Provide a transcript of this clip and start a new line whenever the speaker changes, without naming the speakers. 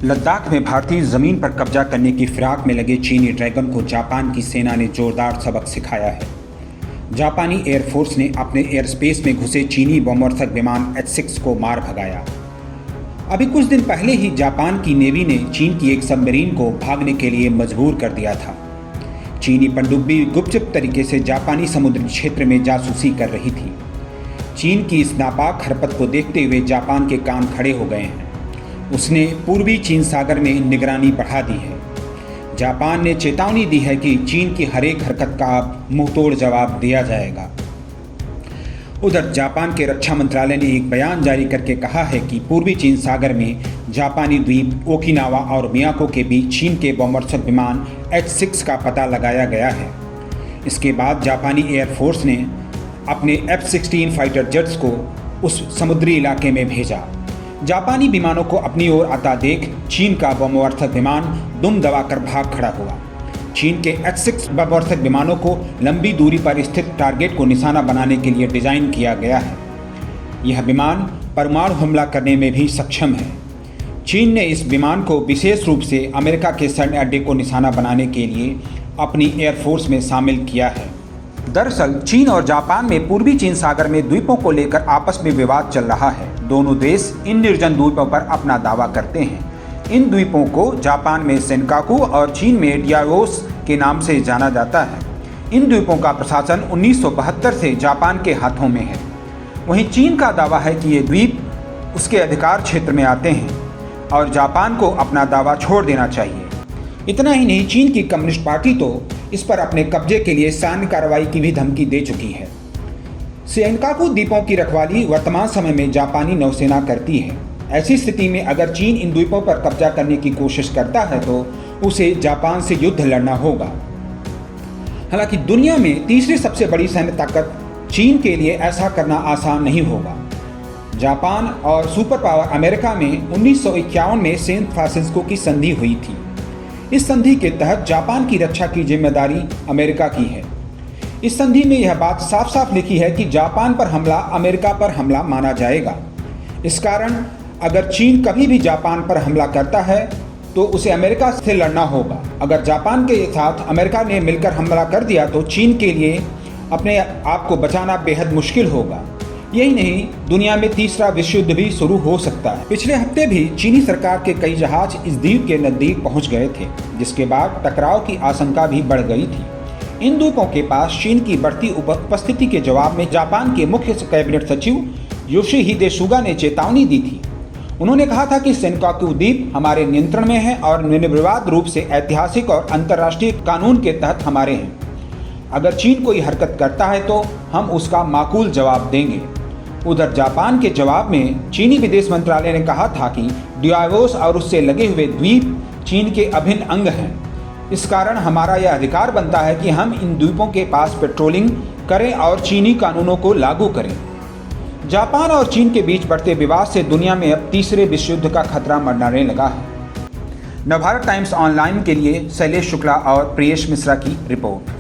लद्दाख में भारतीय जमीन पर कब्जा करने की फिराक में लगे चीनी ड्रैगन को जापान की सेना ने जोरदार सबक सिखाया है। जापानी एयरफोर्स ने अपने एयर स्पेस में घुसे चीनी बमवर्षक विमान H-6 को मार भगाया। अभी कुछ दिन पहले ही जापान की नेवी ने चीन की एक सबमरीन को भागने के लिए मजबूर कर दिया था। चीनी पनडुब्बी गुपचुप तरीके से जापानी समुद्री क्षेत्र में जासूसी कर रही थी। चीन की इस नापाक हरकत को देखते हुए जापान के कान खड़े हो गए हैं। उसने पूर्वी चीन सागर में निगरानी बढ़ा दी है। जापान ने चेतावनी दी है कि चीन की हर एक हरकत का मुंहतोड़ जवाब दिया जाएगा। उधर जापान के रक्षा मंत्रालय ने एक बयान जारी करके कहा है कि पूर्वी चीन सागर में जापानी द्वीप ओकिनावा और मियाको के बीच चीन के बमवर्षक विमान H-6 का पता लगाया गया है। इसके बाद जापानी एयरफोर्स ने अपने F-16 फाइटर जेट्स को उस समुद्री इलाके में भेजा। जापानी विमानों को अपनी ओर आता देख चीन का बमवर्षक विमान दुम दबाकर भाग खड़ा हुआ। चीन के H-6 बमवर्षक विमानों को लंबी दूरी पर स्थित टारगेट को निशाना बनाने के लिए डिजाइन किया गया है। यह विमान परमाणु हमला करने में भी सक्षम है। चीन ने इस विमान को विशेष रूप से अमेरिका के सैन्य अड्डे को निशाना बनाने के लिए अपनी एयरफोर्स में शामिल किया है। दरअसल चीन और जापान में पूर्वी चीन सागर में द्वीपों को लेकर आपस में विवाद चल रहा है। दोनों देश इन निर्जन द्वीपों पर अपना दावा करते हैं। इन द्वीपों को जापान में सेनकाकू और चीन में डियाओस के नाम से जाना जाता है। इन द्वीपों का प्रशासन 1972 से जापान के हाथों में है। वहीं चीन का दावा है कि ये द्वीप उसके अधिकार क्षेत्र में आते हैं और जापान को अपना दावा छोड़ देना चाहिए। इतना ही नहीं, चीन की कम्युनिस्ट पार्टी तो इस पर अपने कब्जे के लिए सैन्य कार्रवाई की भी धमकी दे चुकी है। सेनकाकू द्वीपों की रखवाली वर्तमान समय में जापानी नौसेना करती है। ऐसी स्थिति में अगर चीन इन द्वीपों पर कब्जा करने की कोशिश करता है तो उसे जापान से युद्ध लड़ना होगा। हालांकि दुनिया में तीसरी सबसे बड़ी सैन्य ताकत चीन के लिए ऐसा करना आसान नहीं होगा। जापान और सुपर पावर अमेरिका में 1951 में सैन फ्रांसिस्को की संधि हुई थी। इस संधि के तहत जापान की रक्षा की जिम्मेदारी अमेरिका की है। इस संधि में यह बात साफ साफ लिखी है कि जापान पर हमला अमेरिका पर हमला माना जाएगा। इस कारण अगर चीन कभी भी जापान पर हमला करता है तो उसे अमेरिका से लड़ना होगा। अगर जापान के साथ अमेरिका ने मिलकर हमला कर दिया तो चीन के लिए अपने आप को बचाना बेहद मुश्किल होगा। यही नहीं, दुनिया में तीसरा विश्व युद्ध भी शुरू हो सकता है। पिछले हफ्ते भी चीनी सरकार के कई जहाज इस द्वीप के नजदीक पहुंच गए थे, जिसके बाद टकराव की आशंका भी बढ़ गई थी। इन द्वीपों के पास चीन की बढ़ती उपस्थिति के जवाब में जापान के मुख्य कैबिनेट सचिव योशिहिदे सुगा ने चेतावनी दी थी। उन्होंने कहा था कि सेनकाकू द्वीप हमारे नियंत्रण में है और निर्विवाद रूप से ऐतिहासिक और अंतर्राष्ट्रीय कानून के तहत हमारे हैं। अगर चीन कोई हरकत करता है तो हम उसका माकूल जवाब देंगे। उधर जापान के जवाब में चीनी विदेश मंत्रालय ने कहा था कि डियाओस और उससे लगे हुए द्वीप चीन के अभिन्न अंग हैं। इस कारण हमारा यह अधिकार बनता है कि हम इन द्वीपों के पास पेट्रोलिंग करें और चीनी कानूनों को लागू करें। जापान और चीन के बीच बढ़ते विवाद से दुनिया में अब तीसरे विश्व युद्ध का खतरा मंडराने लगा है। नवभारत टाइम्स ऑनलाइन के लिए शैलेश शुक्ला और प्रियेश मिश्रा की रिपोर्ट।